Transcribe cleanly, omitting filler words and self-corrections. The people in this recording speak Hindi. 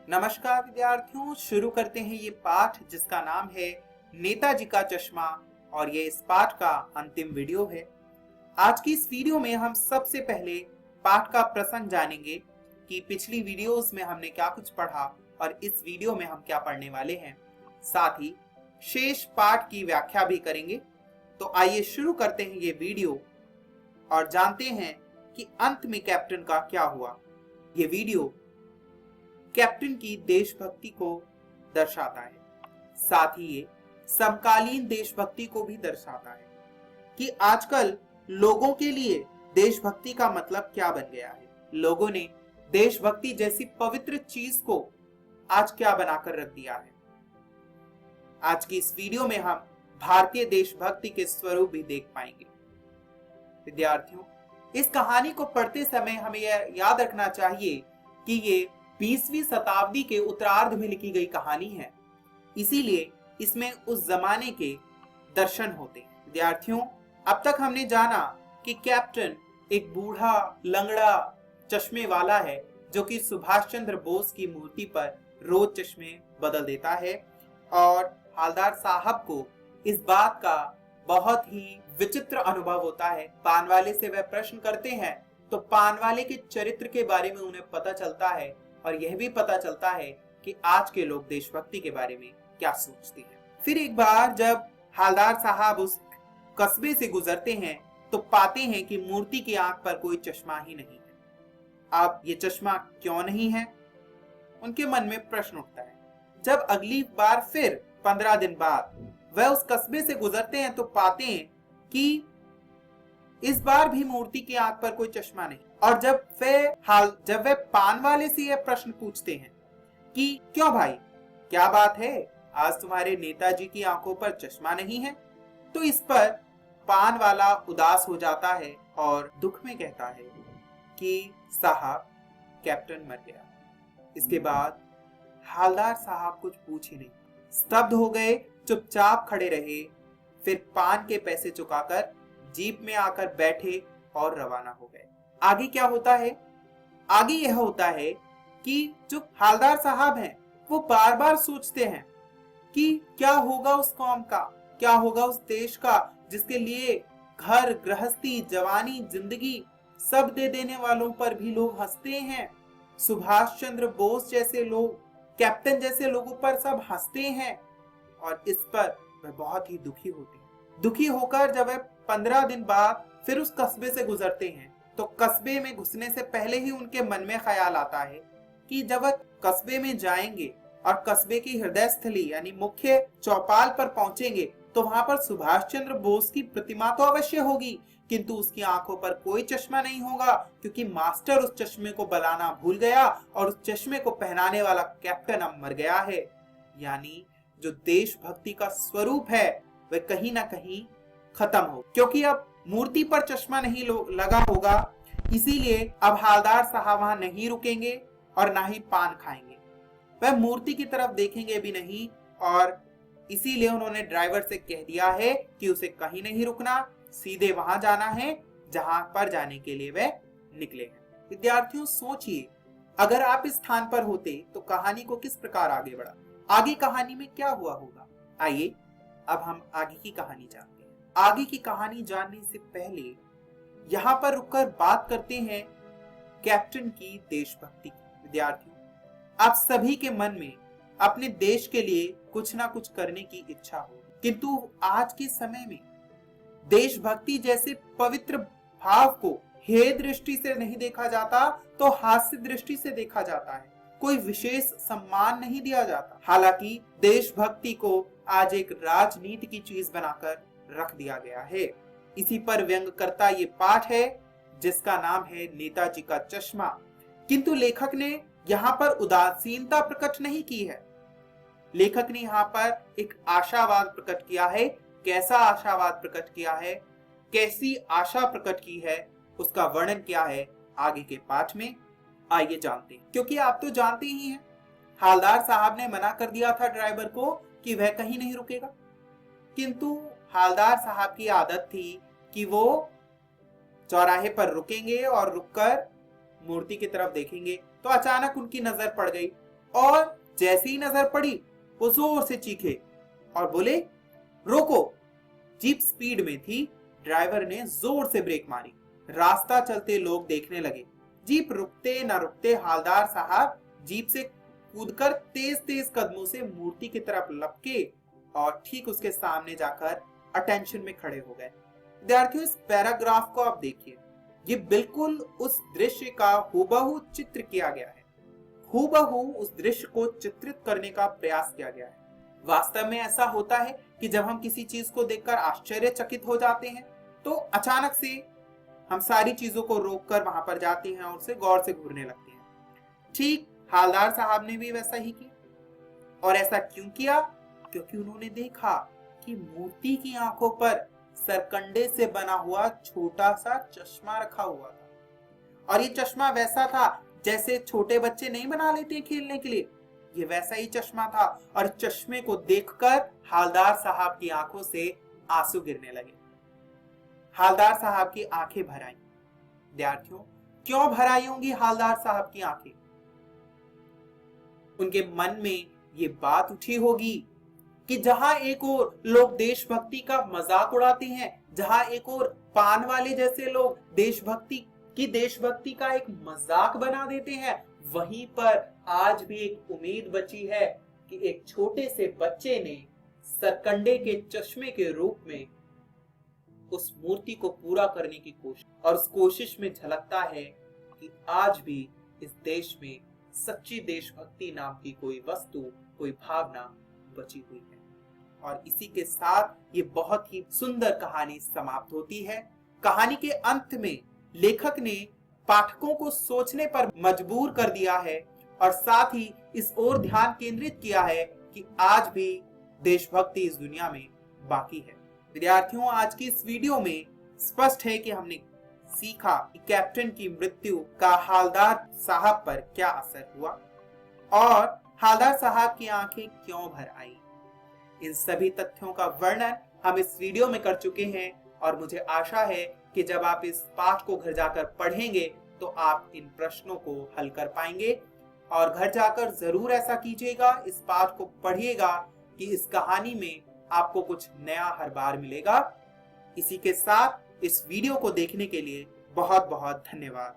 नमस्कार विद्यार्थियों, शुरू करते हैं ये पाठ जिसका नाम है नेताजी का चश्मा और ये इस पाठ का अंतिम वीडियो है। आज की इस वीडियो में हम सबसे पहले पाठ का प्रसंग जानेंगे कि पिछली वीडियोस में हमने क्या कुछ पढ़ा और इस वीडियो में हम क्या पढ़ने वाले हैं। साथ ही शेष पाठ की व्याख्या भी करेंगे। तो आइए शुरू करते हैं ये वीडियो और जानते हैं कि अंत में कैप्टन का क्या हुआ। ये वीडियो कैप्टन की देशभक्ति को दर्शाता है, साथ ही ये समकालीन देशभक्ति को भी दर्शाता है कि आजकल लोगों के लिए देशभक्ति का मतलब क्या बन गया है। लोगों ने देशभक्ति जैसी पवित्र चीज को आज क्या बनाकर रख दिया है। आज की इस वीडियो में हम भारतीय देशभक्ति के स्वरूप भी देख पाएंगे। विद्यार्थियों, इस कहानी को पढ़ते समय हमें यह याद रखना चाहिए कि ये 20वीं शताब्दी के उत्तरार्ध में लिखी गई कहानी है, इसीलिए इसमें उस जमाने के दर्शन होते हैं। विद्यार्थियों, अब तक हमने जाना कि कैप्टन एक बूढ़ा लंगड़ा चश्मे वाला है जो कि सुभाष चंद्र बोस की मूर्ति पर रोज चश्मे बदल देता है और हवलदार साहब को इस बात का बहुत ही विचित्र अनुभव होता है। पान वाले से वह प्रश्न करते हैं तो पान वाले के चरित्र के बारे में उन्हें पता चलता है और यह भी पता चलता है कि आज के लोग देशभक्ति के बारे में क्या सोचते हैं। फिर एक बार जब हवलदार साहब उस कस्बे से गुजरते हैं तो पाते हैं कि मूर्ति की आंख पर कोई चश्मा ही नहीं है। अब ये चश्मा क्यों नहीं है, उनके मन में प्रश्न उठता है। जब अगली बार फिर 15 दिन बाद वह उस कस्बे से गुजरते हैं तो पाते हैं कि इस बार भी मूर्ति की आंख पर कोई चश्मा नहीं। और जब वे पान वाले से यह प्रश्न पूछते हैं कि क्यों भाई, क्या बात है, आज तुम्हारे नेताजी की आंखों पर चश्मा नहीं है, तो इस पर पान वाला उदास हो जाता है और दुख में कहता है कि साहब, कैप्टन मर गया। इसके बाद हवलदार साहब कुछ पूछ ही नहीं, स्तब्ध हो गए, चुपचाप खड़े रहे। फिर पान के पैसे चुकाकर जीप में आकर बैठे और रवाना हो गए। आगे क्या होता है? आगे यह होता है कि जो हवलदार साहब हैं वो बार बार सोचते हैं कि क्या होगा उस कौम का, क्या होगा उस देश का जिसके लिए घर गृहस्थी जवानी जिंदगी सब दे देने वालों पर भी लोग हंसते हैं। सुभाष चंद्र बोस जैसे लोग, कैप्टन जैसे लोगों पर सब हंसते हैं और इस पर वह बहुत ही दुखी होते हैं। दुखी होकर जब वह 15 दिन बाद फिर उस कस्बे से गुजरते हैं तो कस्बे में घुसने से पहले ही उनके मन में ख्याल आता है कि जब वह कस्बे में जाएंगे और कस्बे की हृदय स्थली यानी मुख्य चौपाल पर पहुंचेंगे तो वहां पर सुभाष चंद्र बोस की प्रतिमा तो अवश्य होगी, किंतु उसकी आंखों पर कोई चश्मा नहीं होगा क्योंकि मास्टर उस चश्मे को बनाना भूल गया और उस चश्मे को पहनाने वाला कैप्टन अब मर गया है। यानी जो देशभक्ति का स्वरूप है वह कहीं ना कहीं खत्म हो, क्योंकि अब मूर्ति पर चश्मा नहीं लगा होगा। इसीलिए अब हवलदार साहब वहां नहीं रुकेंगे और ना ही पान खाएंगे, वह मूर्ति की तरफ देखेंगे भी नहीं और इसीलिए उन्होंने ड्राइवर से कह दिया है कि उसे कहीं नहीं रुकना, सीधे वहां जाना है जहां पर जाने के लिए वह निकले हैं। विद्यार्थियों, सोचिए अगर आप इस स्थान पर होते तो कहानी को किस प्रकार आगे बढ़ा, आगे कहानी में क्या हुआ होगा। आइए अब हम आगे की कहानी जानते हैं। आगे की कहानी जानने से पहले यहाँ पर रुककर बात करते हैं कैप्टन की देशभक्ति की। विद्यार्थियों, आप सभी के मन में अपने देश के लिए कुछ ना कुछ करने की इच्छा हो, किंतु आज के समय में देशभक्ति जैसे पवित्र भाव को हेय दृष्टि से नहीं देखा जाता तो हास्य दृष्टि से देखा जाता है। कोई विशेष सम्मान नहीं दिया जाता। हालांकि देशभक्ति को आज एक राजनीति की चीज बनाकर रख दिया गया है। इसी पर व्यंग करता ये पाठ है जिसका नाम है नेताजी का चश्मा। किंतु लेखक ने यहाँ पर उदासीनता प्रकट नहीं की है। लेखक ने यहाँ पर एक आशावाद प्रकट किया है। कैसा आशावाद प्रकट किया है, कैसी आशा प्रकट की है, उसका वर्णन क्या है आगे के पाठ में आइए जानते हैं। क्योंकि आप तो जानते ही हैं, हवलदार साहब ने मना कर दिया था ड्राइवर को कि वह कहीं नहीं रुकेगा, किंतु हवलदार साहब की आदत थी कि वो चौराहे पर रुकेंगे और रुककर मूर्ति की तरफ देखेंगे तो अचानक उनकी नजर पड़ गई और जैसे ही नजर पड़ी वो जोर से चीखे और बोले, रोको। जीप स्पीड में थी। ड्राइवर ने जोर से ब्रेक मारी। रास्ता चलते लोग देखने लगे। जीप रुकते न रुकते हवलदार साहब जीप से कूदकर तेज तेज कदमों से मूर्ति की तरफ लपके और ठीक उसके सामने जाकर अटेंशन में खड़े हो गए। विद्यार्थियों, इस पैराग्राफ को आप देखिए। ये बिल्कुल उस दृश्य का हूबहू चित्र किया गया है। हूबहू उस दृश्य को चित्रित करने का प्रयास किया गया है। वास्तव में ऐसा होता है कि जब हम किसी चीज को देखकर आश्चर्यचकित हो जाते हैं तो अचानक से हम सारी चीजों को रोककर वहां पर जाते हैं और उसे गौर से घूरने लगते हैं। ठीक हवलदार साहब ने भी वैसा ही किया। और ऐसा क्यों किया? क्योंकि उन्होंने देखा कि मूर्ति की आंखों पर सरकंडे से बना हुआ छोटा सा चश्मा रखा हुआ था। और ये चश्मा वैसा था जैसे छोटे बच्चे नहीं बना लेते हैं खेलने के लिए। ये वैसा ही चश्मा था और चश्मे को देखकर हवलदार साहब की आंखों से आंसू गिरने लगे। हवलदार साहब की आंखें भर आईं। विद्यार्थियों, क्यों भर आई होंगी हवलदार साहब की आंखें? उनके मन में ये बात उठी होगी कि जहां एक ओर लोग देशभक्ति का मजाक उड़ाते हैं, जहां एक ओर पान वाले जैसे लोग देशभक्ति का एक मजाक बना देते हैं, वहीं पर आज भी एक उम्मीद बची है कि एक छोटे से बच्चे ने सरकंडे के चश्मे के रूप में उस मूर्ति को पूरा करने की कोशिश, और उस कोशिश में झलकता है कि आज भी इस देश में सच्ची देशभक्ति नाम की कोई वस्तु, कोई भावना बची हुई है। और इसी के साथ ये बहुत ही सुंदर कहानी समाप्त होती है। कहानी के अंत में लेखक ने पाठकों को सोचने पर मजबूर कर दिया है और साथ ही इस ओर ध्यान केंद्रित किया है कि आज भी देशभक्ति इस दुनिया में बाकी है। विद्यार्थियों, आज की इस वीडियो में स्पष्ट है कि हमने सीखा कि कैप्टन की मृत्यु का हवलदार साहब पर क्या असर हुआ और हवलदार साहब की आंखें क्यों भर आई। इन सभी तथ्यों का वर्णन हम इस वीडियो में कर चुके हैं और मुझे आशा है कि जब आप इस पाठ को घर जाकर पढ़ेंगे तो आप इन प्रश्नों को हल कर पाएंगे। और घर जाकर जरूर ऐसा कीजिएगा, इस पाठ को पढ़िएगा कि इस कहानी में आपको कुछ नया हर बार मिलेगा। इसी के साथ इस वीडियो को देखने के लिए बहुत बहुत धन्यवाद।